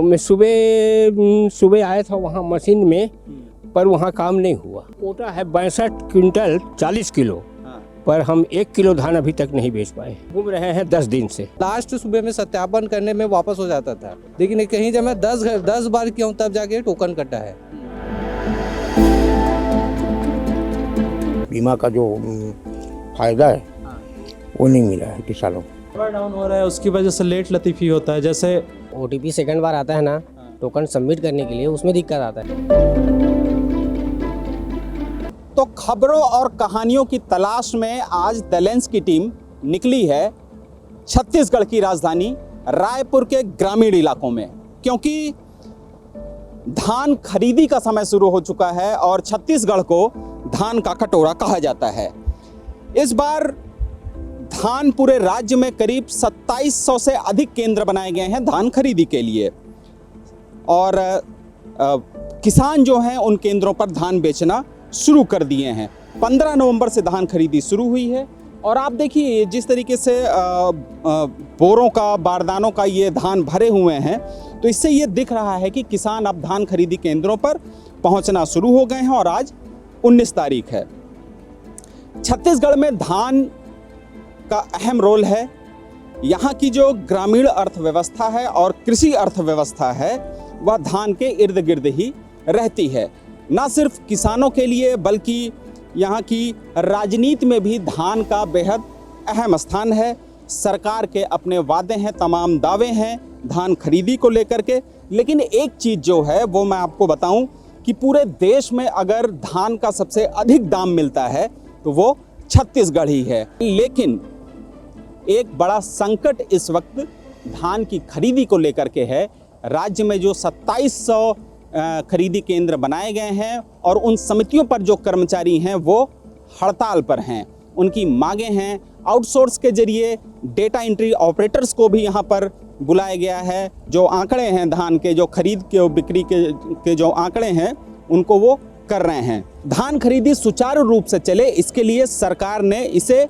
मैं सुबह आया था वहाँ मशीन में, पर वहाँ काम नहीं हुआ। कोटा है 62 क्विंटल 40 किलो, पर हम 1 किलो धान अभी तक नहीं बेच पाए। घूम रहे हैं 10 दिन से। लास्ट सुबह में सत्यापन करने में वापस हो जाता था, लेकिन कहीं जब मैं 10 बार किया हूँ तब जाके टोकन कटा है। बीमा का जो फायदा है वो नहीं मिला है किसानों को। डाउन हो रहा है, उसकी वजह से लेट लतीफ़ी होता है। जैसे OTP सेकंड बार आता है ना टोकन सबमिट करने के लिए, उसमें दिक्कत आता है। तो खबरों और कहानियों की तलाश में आज द लेंस की टीम निकली है छत्तीसगढ़ की राजधानी रायपुर के ग्रामीण इलाकों में, क्योंकि धान खरीदी का समय शुरू हो चुका है और छत्तीसगढ़ को धान का कटोरा कहा जाता है। इस बार धान पूरे राज्य में करीब 2700 से अधिक केंद्र बनाए गए हैं धान खरीदी के लिए, और किसान जो हैं उन केंद्रों पर धान बेचना शुरू कर दिए हैं। 15 नवंबर से धान खरीदी शुरू हुई है और आप देखिए जिस तरीके से बोरों का, बारदानों का ये धान भरे हुए हैं, तो इससे ये दिख रहा है कि किसान अब धान खरीदी केंद्रों पर पहुंचना शुरू हो गए हैं और आज 19 तारीख है। छत्तीसगढ़ में धान का अहम रोल है। यहाँ की जो ग्रामीण अर्थव्यवस्था है और कृषि अर्थव्यवस्था है वह धान के इर्द गिर्द ही रहती है। न सिर्फ किसानों के लिए बल्कि यहाँ की राजनीति में भी धान का बेहद अहम स्थान है। सरकार के अपने वादे हैं, तमाम दावे हैं धान खरीदी को लेकर के। लेकिन एक चीज़ जो है वो मैं आपको बताऊं कि पूरे देश में अगर धान का सबसे अधिक दाम मिलता है तो वो छत्तीसगढ़ ही है। लेकिन एक बड़ा संकट इस वक्त धान की खरीदी को लेकर के है। राज्य में जो 2700 खरीदी केंद्र बनाए गए हैं और उन समितियों पर जो कर्मचारी हैं वो हड़ताल पर हैं। उनकी मांगें हैं आउटसोर्स के जरिए डेटा एंट्री ऑपरेटर्स को भी यहाँ पर बुलाया गया है। जो आंकड़े हैं धान के, जो खरीद के और बिक्री के जो आंकड़े हैं उनको वो कर रहे हैं। धान खरीदी सुचारू रूप से चले इसके लिए सरकार ने इसे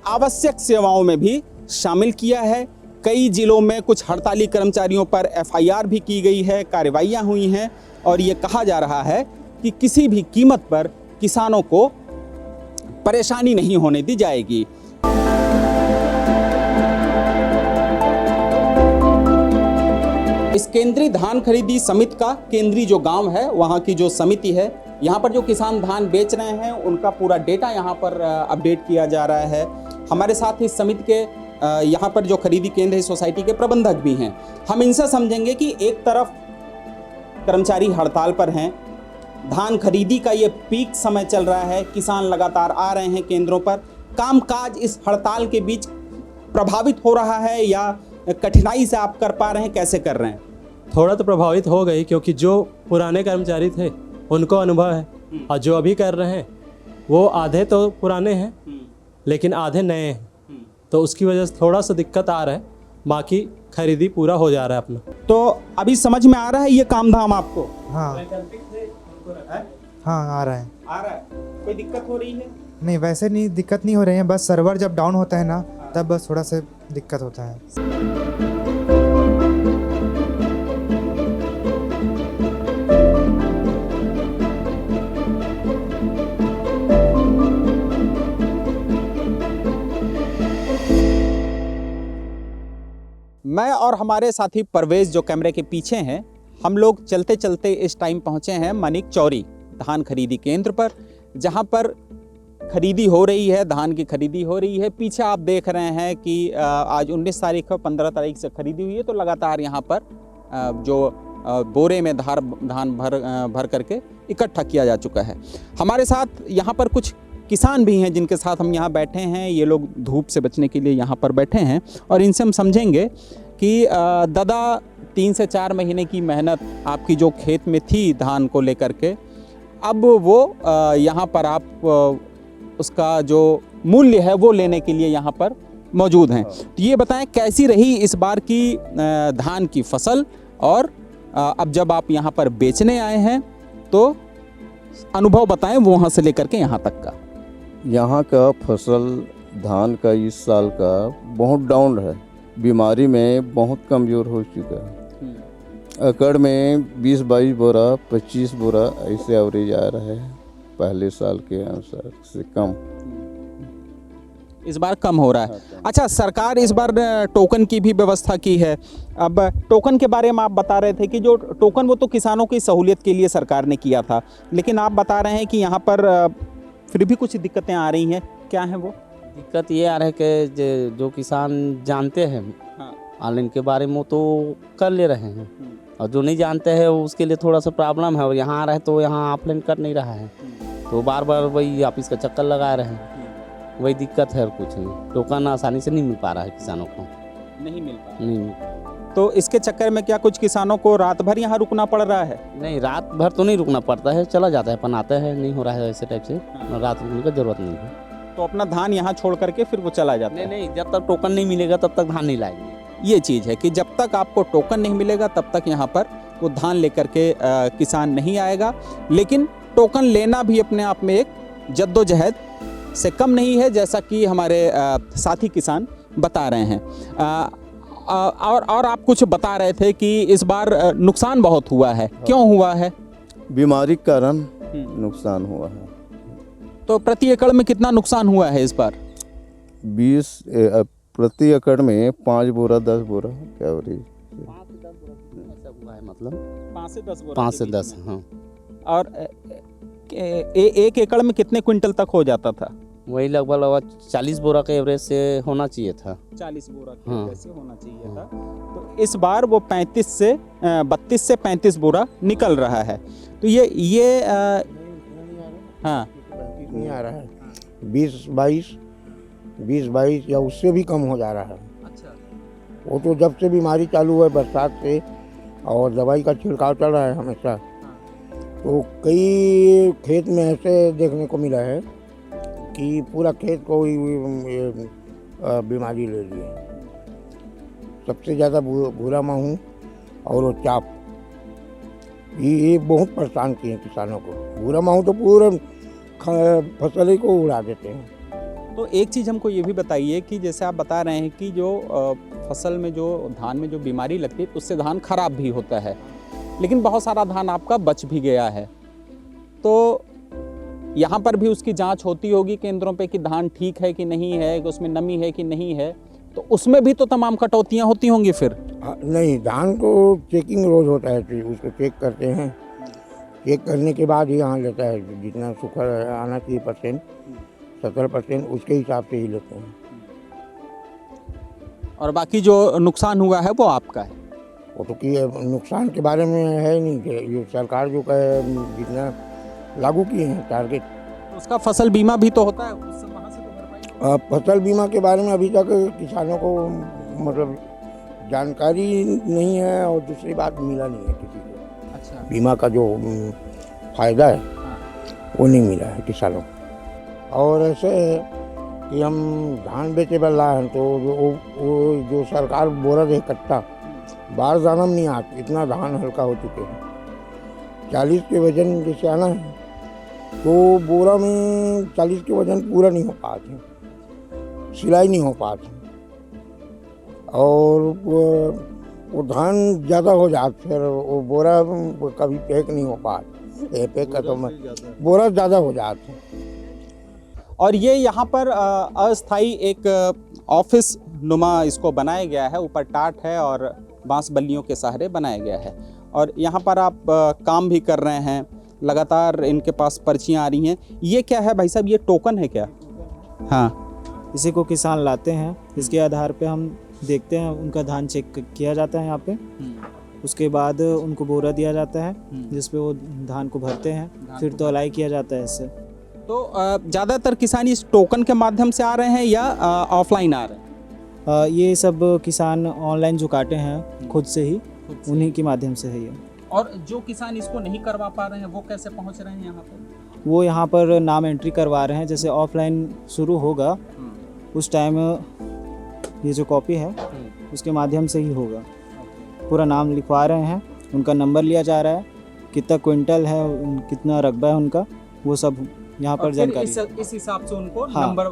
आवश्यक सेवाओं में भी शामिल किया है। कई जिलों में कुछ हड़ताली कर्मचारियों पर FIR भी की गई है, कार्रवाइयाँ हुई हैं और ये कहा जा रहा है कि किसी भी कीमत पर किसानों को परेशानी नहीं होने दी जाएगी। इस केंद्रीय धान खरीदी समिति का केंद्रीय जो गांव है वहाँ की जो समिति है, यहाँ पर जो किसान धान बेच रहे हैं उनका पूरा डेटा यहाँ पर अपडेट किया जा रहा है। हमारे साथ इस समिति के यहाँ पर जो खरीदी केंद्र है सोसाइटी के प्रबंधक भी हैं। हम इनसे समझेंगे कि एक तरफ कर्मचारी हड़ताल पर हैं, धान खरीदी का ये पीक समय चल रहा है, किसान लगातार आ रहे हैं केंद्रों पर, कामकाज इस हड़ताल के बीच प्रभावित हो रहा है या कठिनाई से आप कर पा रहे हैं, कैसे कर रहे हैं? थोड़ा तो प्रभावित हो गई, क्योंकि जो पुराने कर्मचारी थे उनको अनुभव है और जो अभी कर रहे हैं वो आधे तो पुराने हैं लेकिन आधे नए हैं, तो उसकी वजह से थोड़ा सा दिक्कत आ रहा है। बाकी खरीदी पूरा हो जा रहा है अपना। तो अभी समझ में आ रहा है ये काम धाम आपको? हाँ हाँ, आ रहा है। आ रहा है। कोई दिक्कत हो रही है? नहीं, वैसे नहीं दिक्कत नहीं हो रही है, बस सर्वर जब डाउन होता है ना तब बस थोड़ा सा दिक्कत होता है। मैं और हमारे साथी परवेज जो कैमरे के पीछे हैं, हम लोग चलते चलते इस टाइम पहुंचे हैं मानिक चौरी धान खरीदी केंद्र पर, जहां पर खरीदी हो रही है, धान की खरीदी हो रही है। पीछे आप देख रहे हैं कि आज 19 तारीख है, 15 तारीख से खरीदी हुई है, तो लगातार यहाँ पर जो बोरे में धान भर करके इकट्ठा किया जा चुका है। हमारे साथ यहाँ पर कुछ किसान भी हैं जिनके साथ हम यहाँ बैठे हैं। ये लोग धूप से बचने के लिए यहाँ पर बैठे हैं और इनसे हम समझेंगे कि दादा 3 से 4 महीने की मेहनत आपकी जो खेत में थी धान को लेकर के, अब वो यहाँ पर आप उसका जो मूल्य है वो लेने के लिए यहाँ पर मौजूद हैं। तो ये बताएं कैसी रही इस बार की धान की फसल, और अब जब आप यहाँ पर बेचने आए हैं तो अनुभव बताएं वो वहाँ से लेकर के यहाँ तक का। यहाँ का फसल धान का इस साल का बहुत डाउन है, बीमारी में बहुत कमज़ोर हो चुका है। एकड़ में 20-22 बोरा 25 बोरा ऐसे एवरेज आ रहा है, पहले साल के अनुसार से कम। इस बार कम हो रहा है। अच्छा, सरकार इस बार टोकन की भी व्यवस्था की है। अब टोकन के बारे में आप बता रहे थे कि जो टोकन वो तो किसानों की सहूलियत के लिए सरकार ने किया था, लेकिन आप बता रहे हैं कि यहाँ पर फिर भी कुछ दिक्कतें आ रही हैं। क्या है वो दिक्कत? ये आ रहा है कि जो किसान जानते हैं ऑनलाइन के बारे में वो तो कर ले रहे हैं, और जो नहीं जानते हैं उसके लिए थोड़ा सा प्रॉब्लम है। और यहाँ आ रहा है तो यहाँ ऑफलाइन कर नहीं रहा है, तो बार बार वही ऑफिस का चक्कर लगा रहे हैं, वही दिक्कत है और कुछ नहीं। टोकन आसानी से नहीं मिल पा रहा है किसानों को, नहीं मिल पा नहीं। तो इसके चक्कर में क्या कुछ किसानों को रात भर यहाँ रुकना पड़ रहा है? नहीं, रात भर तो नहीं रुकना पड़ता है, चला जाता है, अपन आता है, नहीं हो रहा है ऐसे टाइप से, रात रुकने की जरूरत नहीं है। तो अपना धान यहाँ छोड़ करके फिर वो चला जाता है? नहीं, जब तक टोकन नहीं मिलेगा तब तक धान नहीं लाएंगे। ये चीज़ है कि जब तक आपको टोकन नहीं मिलेगा तब तक यहाँ पर वो धान लेकर के किसान नहीं आएगा। लेकिन टोकन लेना भी अपने आप में एक जद्दोजहद से कम नहीं है, जैसा कि हमारे साथी किसान बता रहे हैं। और आप कुछ बता रहे थे कि इस बार नुकसान बहुत हुआ है। क्यों हुआ है? बीमारी के कारण नुकसान हुआ है। तो प्रति एकड़ में कितना नुकसान हुआ है इस बार? 20 प्रति एकड़ में 5 बोरा 10 बोरा एवरेज हुआ है, मतलब 5 से 10 5 से 10। हाँ, और एक एकड़ में कितने क्विंटल तक हो जाता था? वही लगभग 40 बोरा का एवरेज से होना चाहिए था। 40 बोरा हाँ। कैसे होना चाहिए था। तो इस बार वो 32 से 35 बोरा निकल रहा है। तो ये हाँ, नहीं आ रहा है, 20-22 या उससे भी कम हो जा रहा है। अच्छा, वो तो जब से बीमारी चालू हुआ है बरसात से और दवाई का छिड़काव चल रहा है हमेशा, तो कई खेत में ऐसे देखने को मिला है कि पूरा खेत को ही बीमारी ले ली है। सबसे ज़्यादा भूरा माहू और वो चाप, ये बहुत परेशान किए हैं किसानों को। भूरा माहू तो पूरा फसल ही को उड़ा देते हैं। तो एक चीज़ हमको ये भी बताइए कि जैसे आप बता रहे हैं कि जो फसल में जो धान में जो बीमारी लगती है उससे धान खराब भी होता है, लेकिन बहुत सारा धान आपका बच भी गया है। तो यहाँ पर भी उसकी जांच होती होगी केंद्रों पे कि धान ठीक है कि नहीं है, कि उसमें नमी है कि नहीं है, तो उसमें भी तो तमाम कटौतियाँ होती होंगी फिर? नहीं, धान को चेकिंग रोज होता है, फिर उसको चेक करते हैं। चेक करने के बाद ही यहाँ लेता है, जितना सूखा आना चाहिए 70% उसके हिसाब से ही लेते हैं। और बाकी जो नुकसान हुआ है वो आपका है? वो तो कि नुकसान के बारे में है नहीं, ये सरकार जो कहे जितना लागू किए हैं टारगेट। उसका फसल बीमा भी तो होता है, उससे वहाँ से तो भरपाई। फसल बीमा के बारे में अभी तक किसानों को मतलब जानकारी नहीं है, और दूसरी बात मिला नहीं है किसी को। अच्छा, बीमा का जो फायदा है वो नहीं मिला है किसानों को। और ऐसे है कि हम धान बेचे वाला हैं तो वो जो सरकार बोरा दे कट्टा, बाहर जाना नहीं आता, इतना धान हल्का हो चुके हैं। 40 के वजन जैसे आना है तो बोरा में 40 के वजन पूरा नहीं हो पाते, सिलाई नहीं हो पाती, और वो धान ज़्यादा हो जाता, फिर वो बोरा कभी पैक नहीं हो पाता, पैक का तो बोरा ज़्यादा हो जाता। और ये यहाँ पर अस्थाई एक ऑफिस नुमा इसको बनाया गया है, ऊपर टाट है और बांस बल्लियों के सहारे बनाया गया है। और यहाँ पर आप काम भी कर रहे हैं, लगातार इनके पास पर्चियाँ आ रही हैं। ये क्या है भाई साहब, ये टोकन है क्या? हाँ, इसी को किसान लाते हैं, इसके आधार पे हम देखते हैं, उनका धान चेक किया जाता है यहाँ पे। उसके बाद उनको बोरा दिया जाता है जिस पे वो धान को भरते हैं, फिर तौलाई किया जाता है इससे। तो ज़्यादातर किसान इस टोकन के माध्यम से आ रहे हैं या ऑफलाइन आ रहे हैं? ये सब किसान ऑनलाइन जो काटे हैं खुद से ही, उन्हीं के माध्यम से है ये। और जो किसान इसको नहीं करवा पा रहे हैं वो कैसे पहुंच रहे हैं यहाँ पर? वो यहाँ पर नाम एंट्री करवा रहे हैं। जैसे ऑफलाइन शुरू होगा उस टाइम ये जो कॉपी है उसके माध्यम से ही होगा। पूरा नाम लिखवा रहे हैं, उनका नंबर लिया जा रहा है, कितना क्विंटल है, कितना रकबा है उनका, वो सब यहाँ पर और फिर जानकारी। इस हिसाब से उनको हाँ। नंबर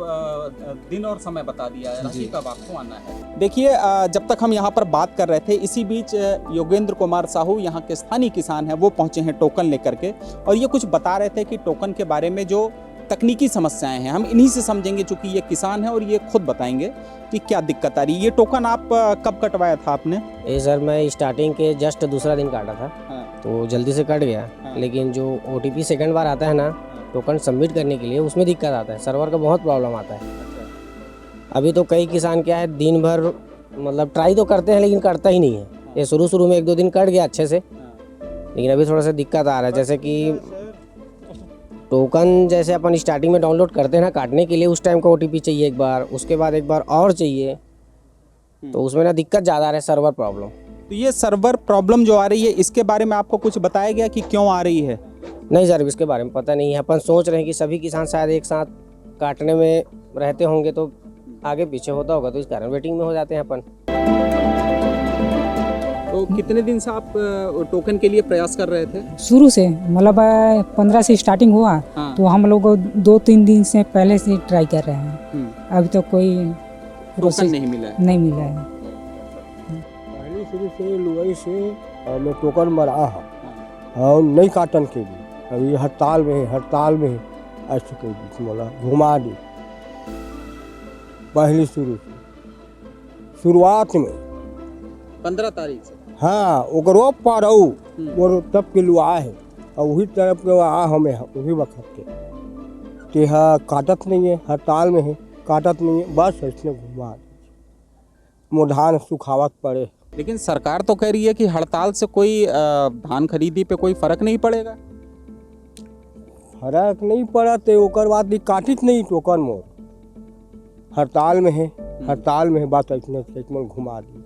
दिन और समय बता दिया है कि कब आपको आना है। देखिए जब तक हम यहाँ पर बात कर रहे थे इसी बीच योगेंद्र कुमार साहू यहाँ के स्थानीय किसान हैं वो पहुँचे हैं टोकन लेकर के, और ये कुछ बता रहे थे कि टोकन के बारे में जो तकनीकी समस्याएं हैं हम इन्हीं से समझेंगे, चूंकि ये किसान है और ये खुद बताएंगे कि क्या दिक्कत आ रही है। ये टोकन आप कब कटवाया था आपने? ये सर मैं स्टार्टिंग के जस्ट दूसरा दिन काटा था। हाँ। तो जल्दी से कट गया। हाँ। लेकिन जो OTP सेकंड बार आता है ना टोकन सबमिट करने के लिए उसमें दिक्कत आता है, सर्वर का बहुत प्रॉब्लम आता है। अभी तो कई किसान क्या है दिन भर मतलब ट्राई तो करते हैं लेकिन करता ही नहीं है। ये शुरू में 1-2 दिन कट गया अच्छे से, लेकिन अभी थोड़ा सा दिक्कत आ रहा है। जैसे कि टोकन जैसे अपन स्टार्टिंग में डाउनलोड करते हैं ना काटने के लिए, उस टाइम का OTP चाहिए एक बार, उसके बाद एक बार और चाहिए, तो उसमें ना दिक्कत ज़्यादा आ रहा है, सर्वर प्रॉब्लम। तो ये सर्वर प्रॉब्लम जो आ रही है इसके बारे में आपको कुछ बताया गया कि क्यों आ रही है? नहीं सर इसके बारे में पता नहीं है। अपन सोच रहे हैं कि सभी किसान शायद एक साथ काटने में रहते होंगे तो आगे पीछे होता होगा, तो इस कारण वेटिंग में हो जाते हैं अपन। तो कितने दिन से आप टोकन के लिए प्रयास कर रहे थे? शुरू से मतलब 15 से स्टार्टिंग हुआ। हाँ। तो हम लोग 2-3 दिन से पहले से ट्राई कर रहे हैं। अभी तो कोई टोकन नहीं मिला है। नहीं मिला है। पहले शुरू से लुआई से मैं टोकन मरा है और नहीं काटन के लिए अभी हड़ताल में ऐसे के बीच मोला घुमा दी। पहली शुरुआत में 15 तारीख से। हाँ ओकरो पारऊ और तब के लुआ है और वही तरफ के आ हमें वही वक्त के तेहा काटत नहीं है, हड़ताल में है काटत नहीं है, बस इसने घुमा धान सुखावत पड़े। लेकिन सरकार तो कह रही है कि हड़ताल से कोई धान खरीदी पे कोई फर्क नहीं पड़ेगा। फर्क नहीं पड़ा तो ओकर बाद भी काटित नहीं टोकन मोर हड़ताल में है बात इतने घुमा दी।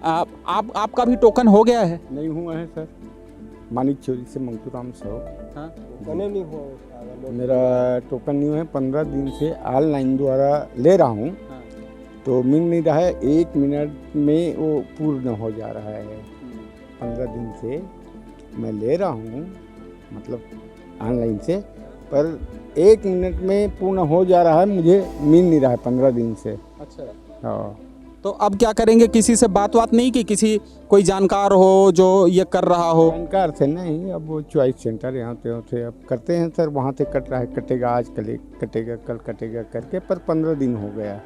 आपका भी टोकन हो गया है? नहीं हुआ है सर, मानिक चोरी से मंगतूराम साहब। हाँ? नहीं हुआ मेरा टोकन नहीं है, 15 दिन से ऑनलाइन द्वारा ले रहा हूँ। हाँ। तो मिल नहीं रहा है, 1 मिनट में वो पूर्ण हो जा रहा है। 15 दिन से मैं ले रहा हूँ मतलब ऑनलाइन से, पर 1 मिनट में पूर्ण हो जा रहा है, मुझे मिल नहीं रहा है 15 दिन से। अच्छा। हाँ। तो अब क्या करेंगे? किसी से बात नहीं की? किसी कोई जानकार हो जो ये कर रहा हो? जानकार से नहीं, अब वो चॉइस सेंटर यहाँ पे अब करते हैं सर, वहाँ से कट रहा है, कटेगा आज कल कटेगा कल कटेगा करके, पर 15 दिन हो गया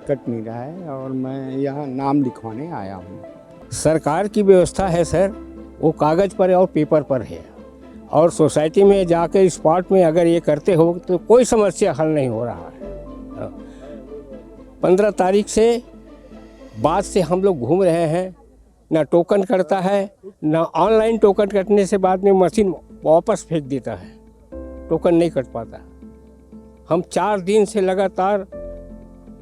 कट नहीं रहा है और मैं यहाँ नाम लिखवाने आया हूँ। सरकार की व्यवस्था है सर, वो कागज़ पर और पेपर पर है, और सोसाइटी में जाकर स्पॉट में अगर ये करते हो तो कोई समस्या हल नहीं हो रहा है। 15 तारीख से बाद से हम लोग घूम रहे हैं, ना टोकन करता है ना ऑनलाइन टोकन कटने से बाद में मशीन वापस फेंक देता है, टोकन नहीं कट पाता। हम 4 दिन से लगातार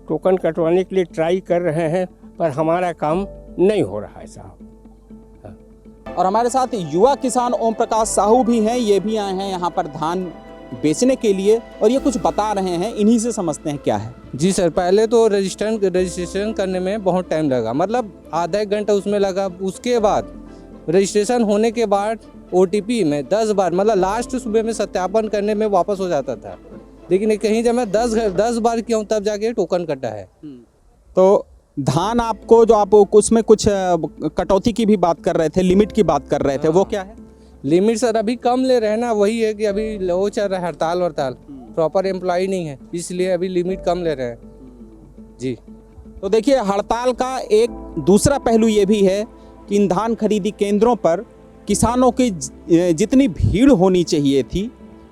टोकन कटवाने के लिए ट्राई कर रहे हैं पर हमारा काम नहीं हो रहा है साहब। और हमारे साथ युवा किसान ओम प्रकाश साहू भी हैं, ये भी आए हैं यहाँ पर धान बेचने के लिए और ये कुछ बता रहे हैं, इन्हीं से समझते हैं क्या है। जी सर, पहले तो रजिस्ट्रेशन करने में बहुत टाइम लगा, मतलब आधा 1 घंटा उसमें लगा। उसके बाद रजिस्ट्रेशन होने के बाद OTP में 10 बार मतलब लास्ट सुबह में सत्यापन करने में वापस हो जाता था, लेकिन कहीं जब मैं 10 बार किया हूँ तब जाके टोकन कटा है। तो धान आपको जो आप उसमें कुछ कटौती की भी बात कर रहे थे, लिमिट की बात कर रहे थे, वो क्या है? लिमिट सर अभी कम ले रहे हैं ना, वही है कि अभी वो चल रहा है हड़ताल, प्रॉपर एम्प्लॉय नहीं है, इसलिए अभी लिमिट कम ले रहे हैं जी। तो देखिए हड़ताल का एक दूसरा पहलू ये भी है कि इन धान खरीदी केंद्रों पर किसानों की जितनी भीड़ होनी चाहिए थी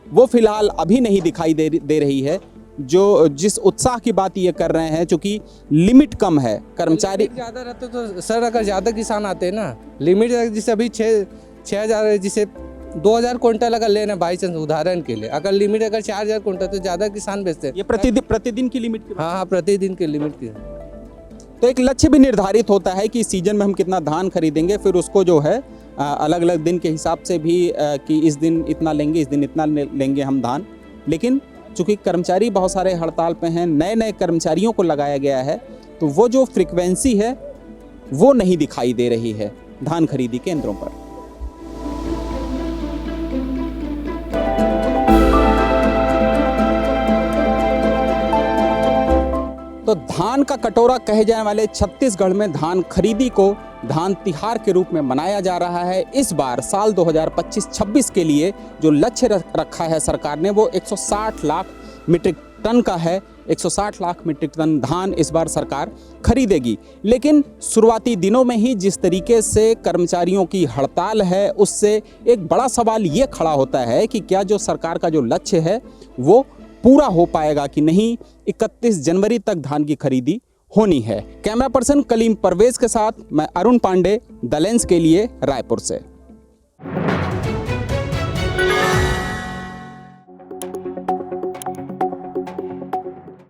वो फिलहाल अभी नहीं दिखाई दे रही है। जो जिस उत्साह की बात ये कर रहे हैं, चूँकि लिमिट कम है, कर्मचारी ज़्यादा रहते तो सर अगर ज़्यादा किसान आते ना, लिमिट जैसे अभी 6,000 जिसे 2,000 क्विंटल अगर लेना बाई चांस उदाहरण के लिए, अगर लिमिट अगर 4,000 क्विंटल तो ज़्यादा किसान बेचते हैं। ये प्रतिदिन की लिमिट की? हाँ, प्रतिदिन की लिमिट की। तो एक लक्ष्य भी निर्धारित होता है कि सीजन में हम कितना धान खरीदेंगे, फिर उसको जो है अलग अलग दिन के हिसाब से भी कि इस दिन इतना लेंगे, इस दिन इतना लेंगे हम धान। लेकिन चूँकि कर्मचारी बहुत सारे हड़ताल पे हैं, नए कर्मचारियों को लगाया गया है, तो वो जो फ्रिक्वेंसी है वो नहीं दिखाई दे रही है धान खरीदी केंद्रों पर। तो धान का कटोरा कहे जाने वाले छत्तीसगढ़ में धान खरीदी को धान तिहार के रूप में मनाया जा रहा है। इस बार साल 2025-26 के लिए जो लक्ष्य रखा है सरकार ने वो 160 लाख मीट्रिक टन का है। 160 लाख मीट्रिक टन धान इस बार सरकार खरीदेगी। लेकिन शुरुआती दिनों में ही जिस तरीके से कर्मचारियों की हड़ताल है, उससे एक बड़ा सवाल ये खड़ा होता है कि क्या जो सरकार का जो लक्ष्य है वो पूरा हो पाएगा कि नहीं। 31 जनवरी तक धान की खरीदी होनी है। कैमरा पर्सन कलीम परवेज के साथ मैं अरुण पांडे, द लेंस के लिए, रायपुर से।